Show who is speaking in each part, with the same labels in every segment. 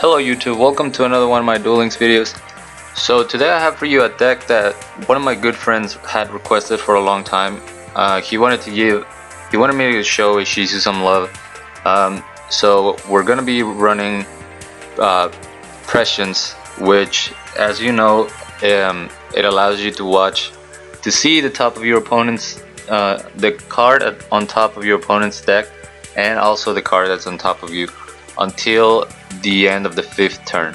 Speaker 1: Hello YouTube, welcome to another one of my Duel Links videos. So today I have for you a deck that one of my good friends had requested for a long time. He wanted me to show Ishizu some love. So we're gonna be running Prescience, which, as you know, it allows you to see the top of your opponent's the card on top of your opponent's deck, and also the card that's on top of you until the end of the 5th turn.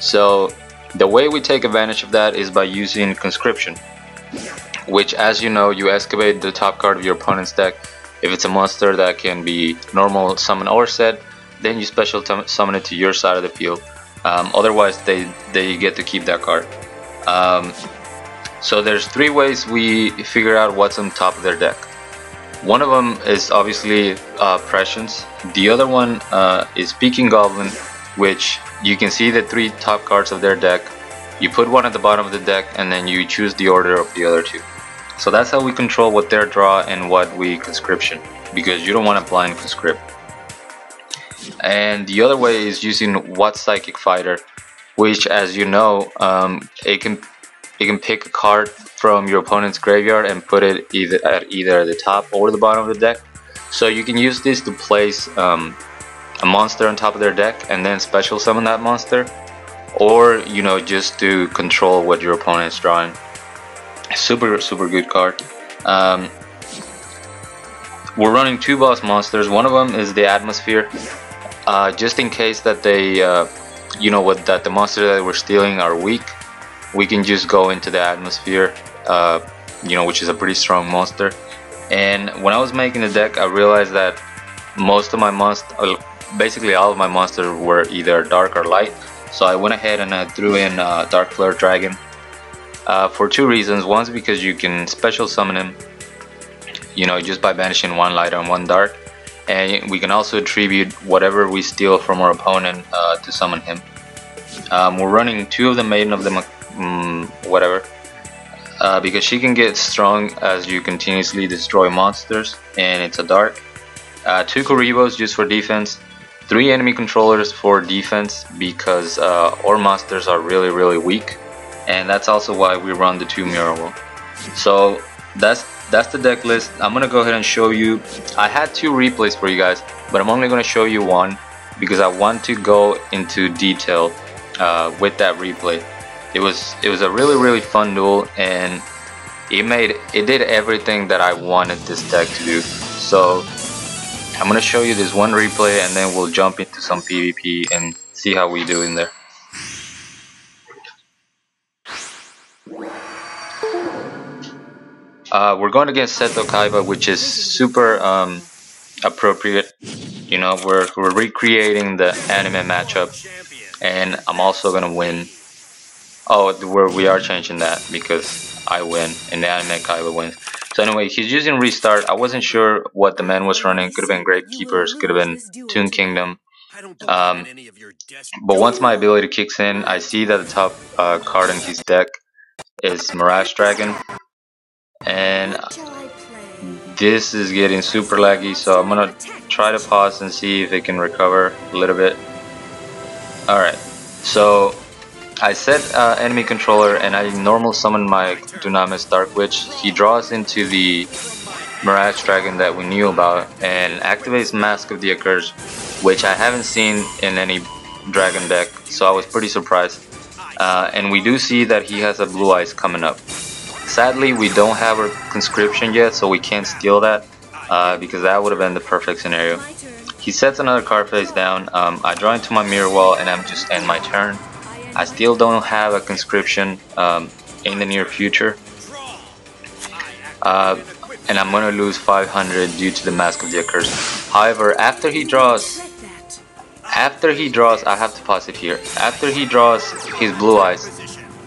Speaker 1: So the way we take advantage of that is by using Conscription, which, as you know, you excavate the top card of your opponent's deck. If it's a monster that can be normal, summon, or set, then you special summon it to your side of the field. Otherwise they get to keep that card. So there's 3 ways we figure out what's on top of their deck. One of them is obviously Prescience. The other one is Peking Goblin, which you can see the 3 top cards of their deck. You put one at the bottom of the deck and then you choose the order of the other 2. So that's how we control what their draw and what we Conscription, because you don't want to blind conscript. And the other way is using What Psychic Fighter, which, as you know, it can pick a card from your opponent's graveyard and put it either at the top or the bottom of the deck. So you can use this to place a monster on top of their deck and then special summon that monster, or just to control what your opponent is drawing. Super good card. We're running 2 boss monsters. One of them is the Atmosphere, just in case that they that the monsters that we're stealing are weak. We can just go into the Atmosphere, which is a pretty strong monster. And when I was making the deck, I realized that most of my basically all of my monsters were either dark or light. So I went ahead and I threw in Dark Flare Dragon for 2 reasons. One's because you can special summon him, just by banishing 1 light and 1 dark, and we can also attribute whatever we steal from our opponent to summon him. We're running 2 of the Maiden of the because she can get strong as you continuously destroy monsters, and it's a dark. 2 Kuribos just for defense, 3 enemy controllers for defense because our monsters are really weak, and that's also why we run the 2 Mural. So that's the deck list. I'm gonna go ahead and show you. I had 2 replays for you guys, but I'm only gonna show you 1 because I want to go into detail with that replay. It was a really fun duel, and it did everything that I wanted this deck to do. So I'm gonna show you this 1 replay, and then we'll jump into some PvP and see how we do in there. We're going against Seto Kaiba, which is super appropriate. We're recreating the anime matchup, and I'm also gonna win. Oh, we are changing that because I win and the anime Kaiba wins. So anyway, he's using Restart. I wasn't sure what the man was running. Could have been Gravekeepers, could have been Toon Kingdom. But once my ability kicks in, I see that the top card in his deck is Mirage Dragon, and this is getting super laggy. So I'm gonna try to pause and see if it can recover a little bit. Alright, so I set enemy controller and I normal summon my Dunamis Dark Witch. He draws into the Mirage Dragon that we knew about and activates Mask of the Accursed, which I haven't seen in any dragon deck, so I was pretty surprised. And we do see that he has a Blue Eyes coming up. Sadly, we don't have our Conscription yet, so we can't steal that because that would have been the perfect scenario. He sets another card face down. I draw into my Mirror Wall and I'm just end my turn. I still don't have a Conscription in the near future, and I'm gonna lose 500 due to the Mask of the Accursed. However, after he draws, I have to pause it here. After he draws his Blue Eyes,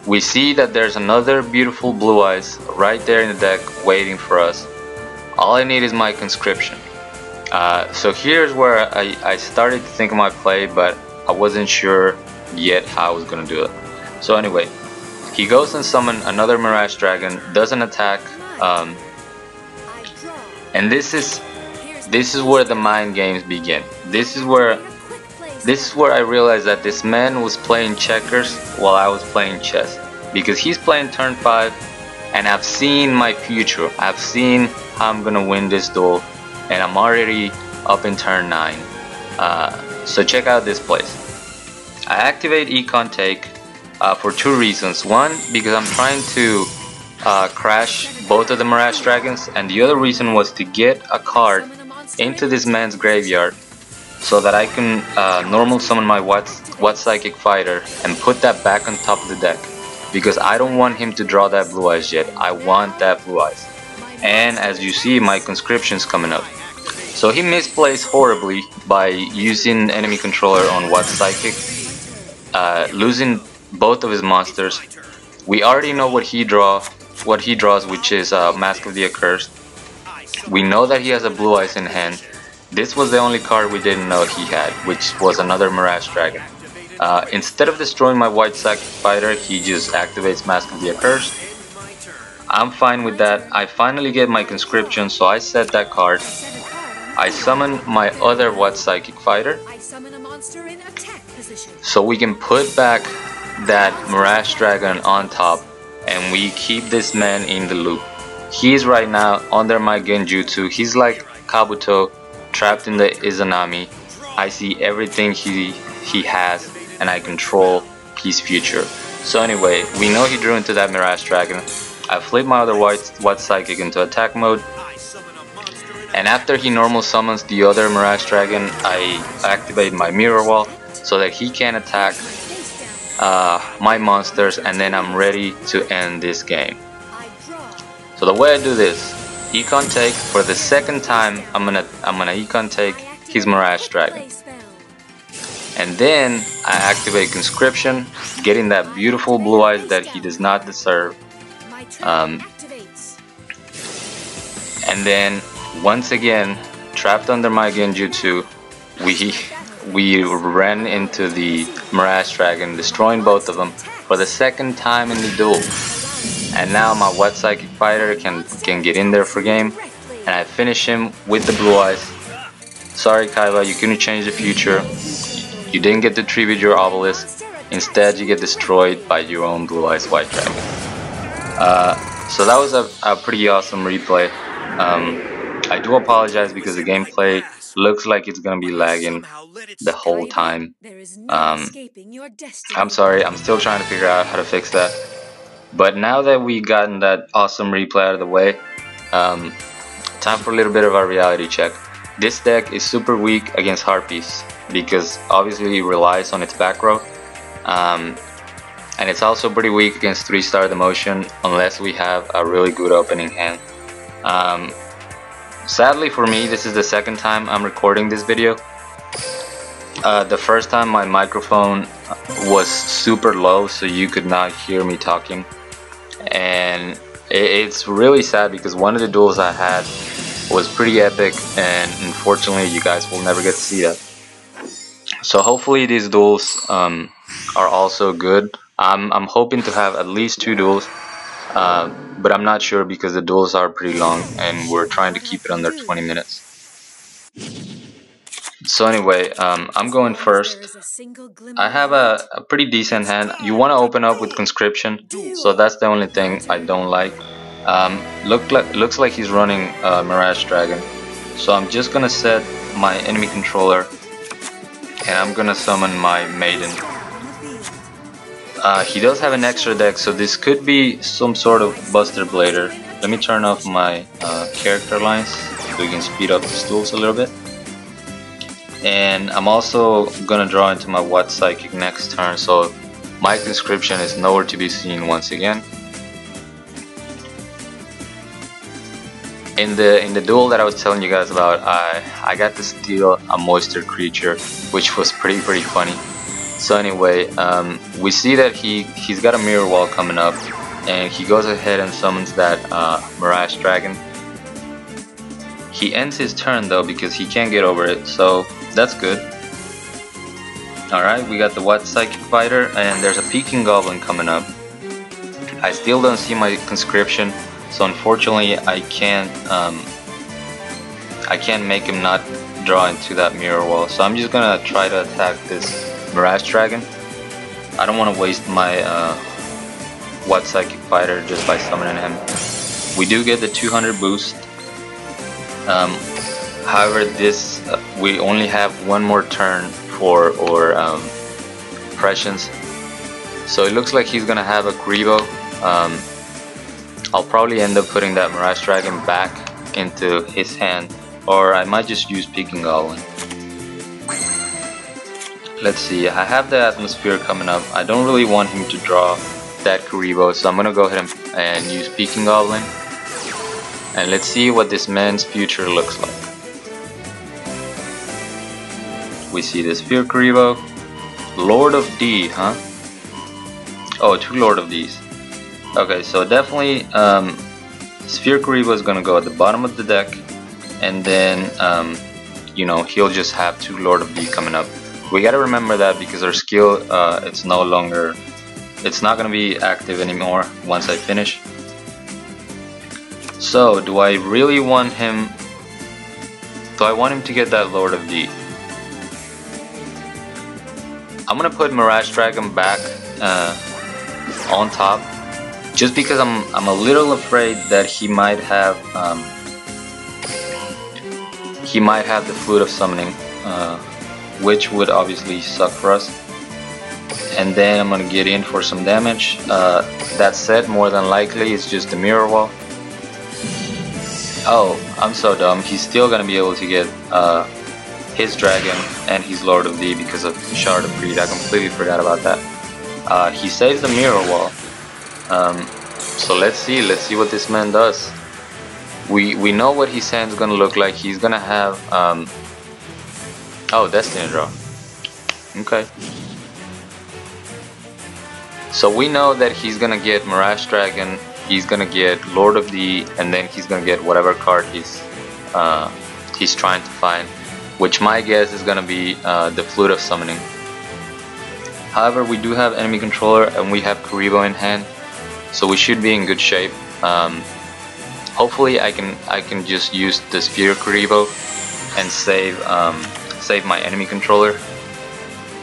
Speaker 1: we see that there's another beautiful Blue Eyes right there in the deck waiting for us. All I need is my Conscription. So here's where I started to think of my play, but I wasn't sure yet how I was gonna do it. So anyway, he goes and summons another Mirage Dragon, doesn't attack, and this is where the mind games begin. This is where This is where I realized that this man was playing checkers while I was playing chess, because he's playing turn 5 and I've seen my future. I've seen how I'm gonna win this duel and I'm already up in turn 9. So check out this place. I activate Econ Take for 2 reasons. One, because I'm trying to crash both of the Mirage Dragons, and the other reason was to get a card into this man's graveyard so that I can normal summon my What Psychic Fighter and put that back on top of the deck, because I don't want him to draw that Blue Eyes yet. I want that Blue Eyes. And as you see, my conscription's coming up. So he misplays horribly by using enemy controller on What Psychic, losing both of his monsters. We already know what he draws, which is Mask of the Accursed. We know that he has a Blue Eyes in hand. This was the only card we didn't know he had, which was another Mirage Dragon. Instead of destroying my White Psychic Fighter, he just activates Mask of the Accursed. I'm fine with that. I finally get my conscription, so I set that card. I summon my other What Psychic Fighter, so we can put back that Mirage Dragon on top, and we keep this man in the loop. He's right now under my Genjutsu. He's like Kabuto, trapped in the Izanami. I see everything he has, and I control his future. So anyway, we know he drew into that Mirage Dragon. I flip my other What Psychic into attack mode, and after he normal summons the other Mirage Dragon, I activate my Mirror Wall so that he can attack my monsters, and then I'm ready to end this game. So the way I do this, Econ Take for the second time. I'm gonna Econ Take his Mirage Dragon, and then I activate Conscription, getting that beautiful Blue Eyes that he does not deserve. And then once again, trapped under my Genjutsu, we ran into the Mirage Dragon, destroying both of them for the second time in the duel. And now my What Psychic Fighter can get in there for game, and I finish him with the Blue Eyes. Sorry Kaiba, you couldn't change the future. You didn't get to tribute your obelisk. Instead, you get destroyed by your own Blue Eyes White Dragon. So that was a pretty awesome replay. I do apologize because the gameplay looks like it's gonna be lagging the whole time. I'm sorry, I'm still trying to figure out how to fix that. But now that we gotten that awesome replay out of the way, time for a little bit of our reality check. This deck is super weak against Harpies because obviously it relies on its back row. And it's also pretty weak against 3-star Demotion unless we have a really good opening hand. Sadly for me, this is the second time I'm recording this video. The first time my microphone was super low, so you could not hear me talking. And it's really sad because one of the duels I had was pretty epic, and unfortunately you guys will never get to see that. So hopefully these duels are also good. I'm hoping to have at least 2 duels, but I'm not sure because the duels are pretty long and we're trying to keep it under 20 minutes. So anyway, I'm going first. I have a pretty decent hand. You want to open up with Conscription, so that's the only thing I don't like. Looks like he's running Mirage Dragon, so I'm just gonna set my enemy controller and I'm gonna summon my Maiden. He does have an extra deck, so this could be some sort of Buster Blader. Let me turn off my character lines so we can speed up the duels a little bit. And I'm also gonna draw into my What Psychic next turn, so my Conscription is nowhere to be seen once again. In the duel that I was telling you guys about, I got to steal a Moisture creature, which was pretty funny. So anyway, we see that he's got a Mirror Wall coming up, and he goes ahead and summons that Mirage Dragon. He ends his turn though because he can't get over it, so that's good. Alright, we got the What Psychic Fighter, and there's a Peking Goblin coming up. I still don't see my Conscription, so unfortunately I can't make him not draw into that mirror wall. So I'm just gonna try to attack this Mirage Dragon. I don't want to waste my What Psychic Fighter just by summoning him. We do get the 200 boost. However, this we only have one more turn for our Prescience. So it looks like he's gonna have a Kuribo. I'll probably end up putting that Mirage Dragon back into his hand, or I might just use Peking Goblin. Let's see, I have the Atmosphere coming up. I don't really want him to draw that Kuribo, so I'm gonna go ahead and use Peking Goblin. And let's see what this man's future looks like. We see the Sphere Kuribo. Lord of D, huh? Oh, 2 Lord of D's. Okay, so definitely Sphere Kuribo is gonna go at the bottom of the deck, and then you know, he'll just have 2 Lord of D coming up. We gotta remember that because our skill it's not gonna be active anymore once I finish. So do I really want him? Do I want him to get that Lord of D? I'm gonna put Mirage Dragon back on top, just because I'm a little afraid that he might have the Flute of Summoning, which would obviously suck for us. And then I'm gonna get in for some damage. That said, more than likely it's just the mirror wall. Oh, I'm so dumb. He's still gonna be able to get his dragon and his Lord of D because of Shard of Greed. I completely forgot about that. He saves the mirror wall. So let's see what this man does. We know what his hand's gonna look like. He's gonna have oh, Destiny Draw. Okay. So we know that he's gonna get Mirage Dragon, he's gonna get Lord of D, and then he's gonna get whatever card he's trying to find, which my guess is gonna be the Flute of Summoning. However, we do have enemy controller and we have Kuribo in hand, so we should be in good shape. Hopefully I can just use the Sphere Kuribo and save my enemy controller,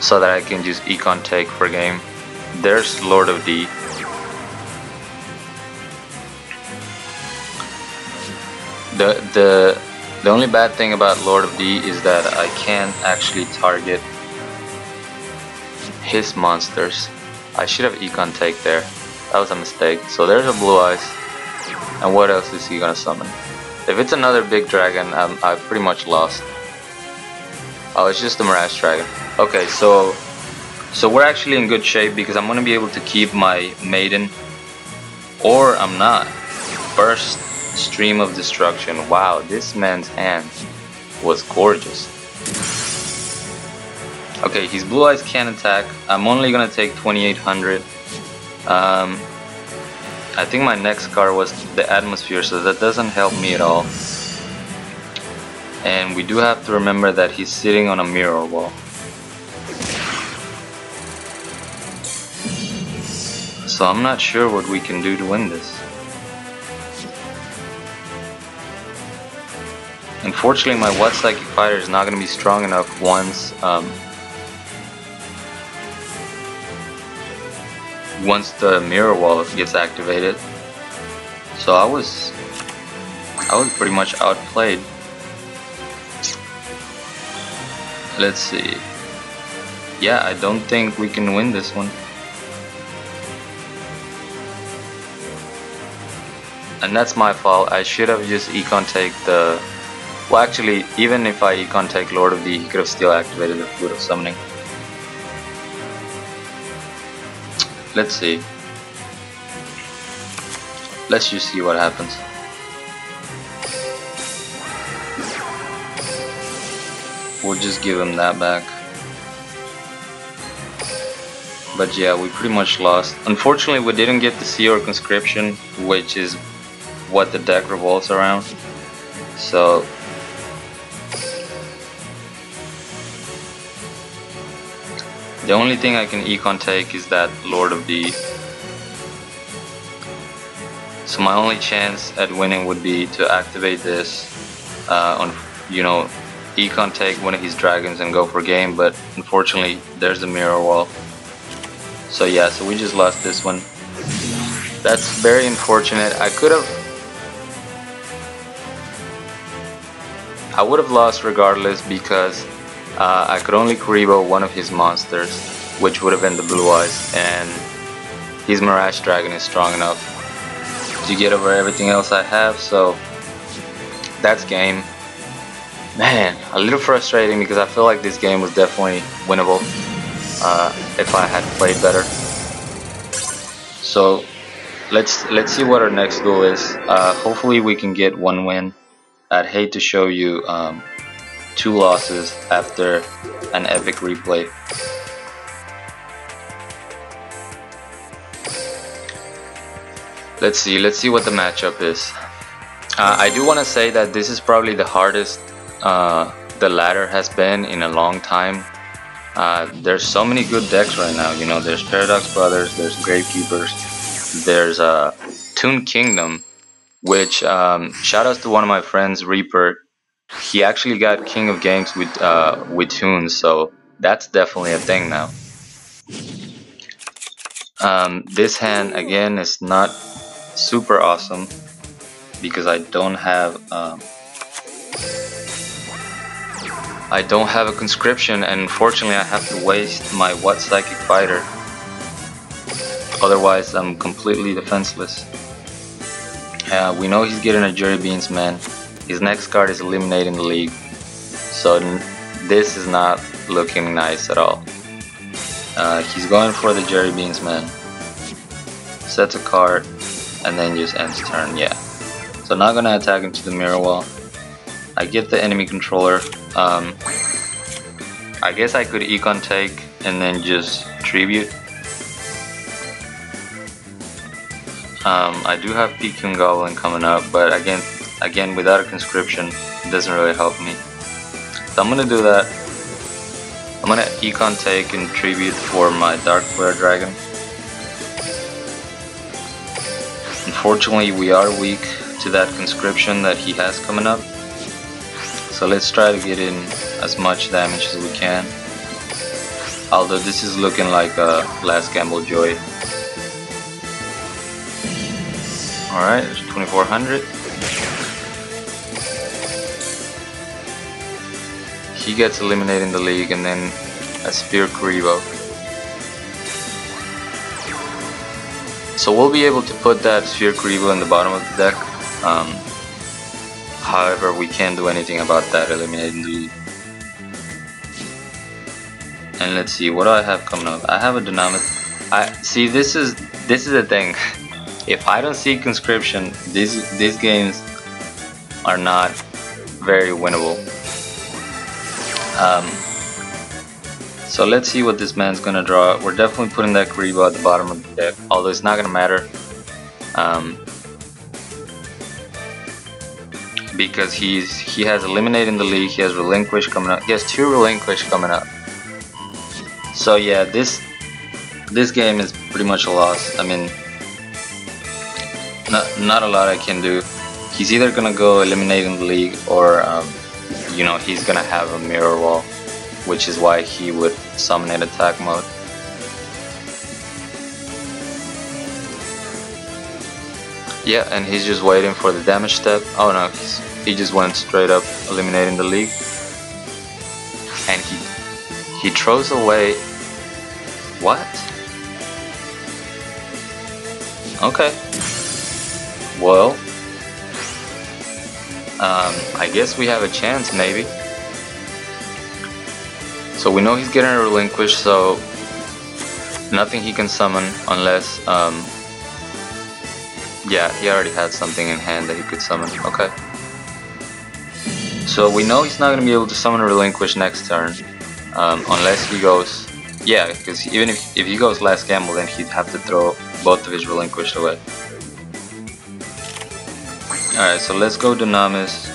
Speaker 1: so that I can just econ take for game. There's Lord of D. The only bad thing about Lord of D is that I can't actually target his monsters. I should have econ take there. That was a mistake. So there's a Blue Eyes. And what else is he gonna summon? If it's another big dragon, I've pretty much lost. Oh, it's just the Mirage Dragon. Okay, so we're actually in good shape because I'm gonna be able to keep my Maiden, or I'm not. Burst, Stream of Destruction. Wow, this man's hand was gorgeous. Okay, his Blue Eyes can attack. I'm only gonna take 2800. I think my next card was the Atmosphere, so that doesn't help me at all. And we do have to remember that he's sitting on a mirror wall. So I'm not sure what we can do to win this. Unfortunately, my What Psychic Fighter is not going to be strong enough once the mirror wall gets activated. So I was pretty much outplayed. Let's see. Yeah, I don't think we can win this one. And that's my fault. I should have just econ take the... Well, actually, even if I econ take Lord of D, he could have still activated the Flute of Summoning. Let's see. Let's just see what happens. We'll just give him that back. But yeah, we pretty much lost. Unfortunately, we didn't get to see our Conscription, which is what the deck revolves around. So the only thing I can econ take is that Lord of D. So my only chance at winning would be to activate this on, you know, econ take one of his dragons and go for game, but unfortunately there's the mirror wall. So yeah, so we just lost this one. That's very unfortunate. I would have lost regardless because I could only Kuribo one of his monsters, which would have been the Blue Eyes, and his Mirage Dragon is strong enough to get over everything else I have, so that's game. Man, a little frustrating because I feel like this game was definitely winnable if I had played better. So let's see what our next duel is. Hopefully we can get one win. I'd hate to show you 2 losses after an epic replay. Let's see what the matchup is. I do want to say that this is probably the hardest the ladder has been in a long time. There's so many good decks right now. You know, there's Paradox Brothers, there's Gravekeepers, there's Toon Kingdom, which shout outs to one of my friends, Reaper. He actually got King of Games with Toons, so that's definitely a thing now. This hand again is not super awesome because I don't have a conscription, and unfortunately I have to waste my What Psychic Fighter. Otherwise I'm completely defenseless. We know he's getting a Jury Beans man. His next card is Eliminating the League, so this is not looking nice at all. He's going for the Jury Beans man. Sets a card and then just ends turn. Yeah. So not gonna attack into the mirror wall. I get the enemy controller. I guess I could econ take and then just tribute. I do have PQ Goblin coming up, but again without a conscription, it doesn't really help me. So I'm gonna do that. I'm gonna econ take and tribute for my Dark Flare Dragon. Unfortunately, we are weak to that conscription that he has coming up. So let's try to get in as much damage as we can. Although this is looking like a Last Gamble Joy. Alright, there's 2400. He gets Eliminating the League and then a Spear Kuribo. So we'll be able to put that Sphere Kuribo in the bottom of the deck. However, we can't do anything about that Eliminating the League. And let's see, what do I have coming up? I have a Dynamic. See, this is the thing. If I don't see conscription, these games are not very winnable. So let's see what this man's gonna draw. We're definitely putting that Kuribo at the bottom of the deck, although it's not gonna matter. Because he has Eliminating the League, he has Relinquish coming up. He has 2 Relinquish coming up. So yeah, this game is pretty much a loss. I mean, not a lot I can do. He's either gonna go Eliminating the League or you know, he's gonna have a mirror wall, which is why he would summon in attack mode. Yeah, and he's just waiting for the damage step. Oh no, he just went straight up Eliminating the League. And he throws away... What? Okay. Well, I guess we have a chance, maybe. So we know he's getting a Relinquish, so nothing he can summon unless, yeah, he already had something in hand that he could summon. Okay. So we know he's not going to be able to summon a Relinquish next turn, unless he goes, yeah, because even if he goes Last Gamble, then he'd have to throw both of his Relinquish away. Alright, so let's go Dynamis.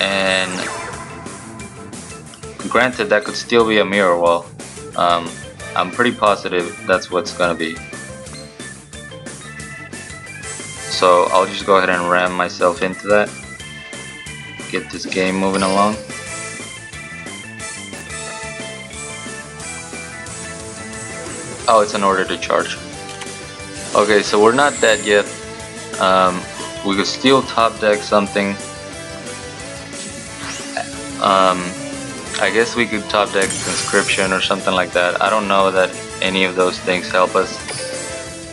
Speaker 1: And granted, that could still be a mirror wall. I'm pretty positive that's what's gonna be. So I'll just go ahead and ram myself into that. get this game moving along. Oh, it's an order to charge. Okay, so we're not dead yet. We could still top deck something. I guess we could top deck conscription or something like that. I don't know that any of those things help us.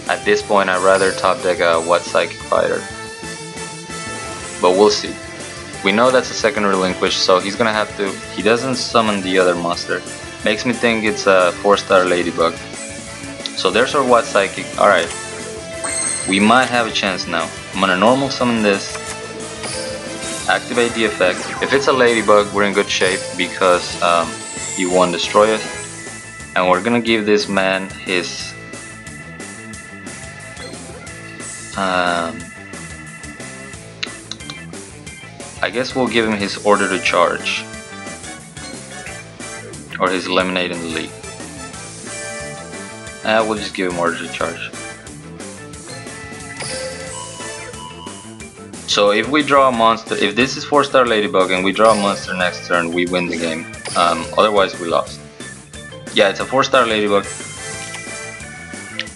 Speaker 1: At this point, I'd rather top deck a what psychic fighter. But we'll see. We know that's a second relinquish, so he's gonna have to. He doesn't summon the other monster. Makes me think it's a 4-star ladybug. So there's our what psychic. Alright. We might have a chance now. I'm gonna normal summon this. Activate the effect. If it's a ladybug, we're in good shape because he won't destroy us. And we're gonna give this man his I guess we'll give him his order to charge. Or his lemonade in the lead. We'll just give him order to charge. So if we draw a monster, if this is 4-star ladybug and we draw a monster next turn, we win the game. Otherwise we lost. Yeah, it's a 4-star ladybug.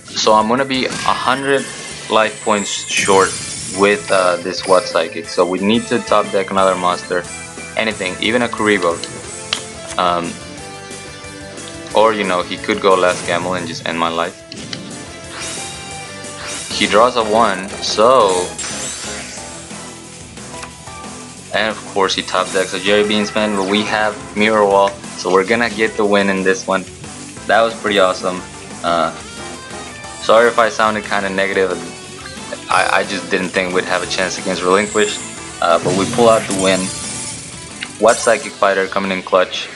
Speaker 1: So I'm gonna be 100 life points short with this what psychic. So we need to top deck another monster, anything, even a Kuribo. Or you know, he could go last gamble and just end my life. He draws a 1, so. And of course he top decks a Jerry Beansman, but we have Mirror Wall, so we're gonna get the win in this one. That was pretty awesome. Sorry if I sounded kind of negative. I just didn't think we'd have a chance against Relinquish, but we pull out the win. What Psychic Fighter coming in clutch.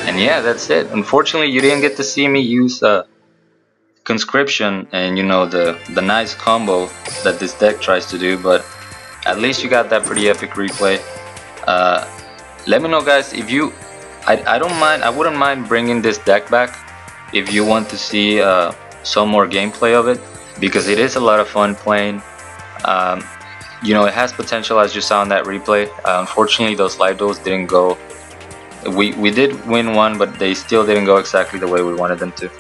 Speaker 1: And yeah, that's it. Unfortunately, you didn't get to see me use Conscription and you know the nice combo that this deck tries to do, but at least you got that pretty epic replay. Let me know, guys, if you. I don't mind. I wouldn't mind bringing this deck back if you want to see some more gameplay of it, because it is a lot of fun playing. You know, it has potential, as you saw in that replay. Unfortunately, those live duels didn't go. We did win one, but they still didn't go exactly the way we wanted them to.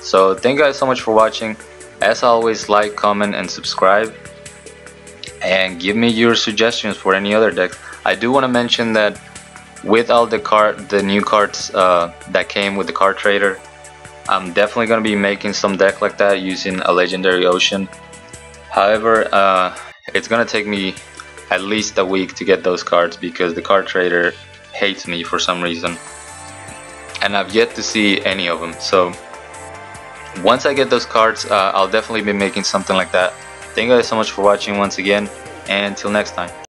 Speaker 1: So thank you guys so much for watching. As always, like, comment, and subscribe. And give me your suggestions for any other decks. I do want to mention that with all the new cards that came with the card trader, I'm definitely going to be making some deck like that using a legendary ocean. However, it's going to take me at least a week to get those cards because the card trader hates me for some reason, and I've yet to see any of them. So once I get those cards, I'll definitely be making something like that. Thank you guys so much for watching once again, and until next time.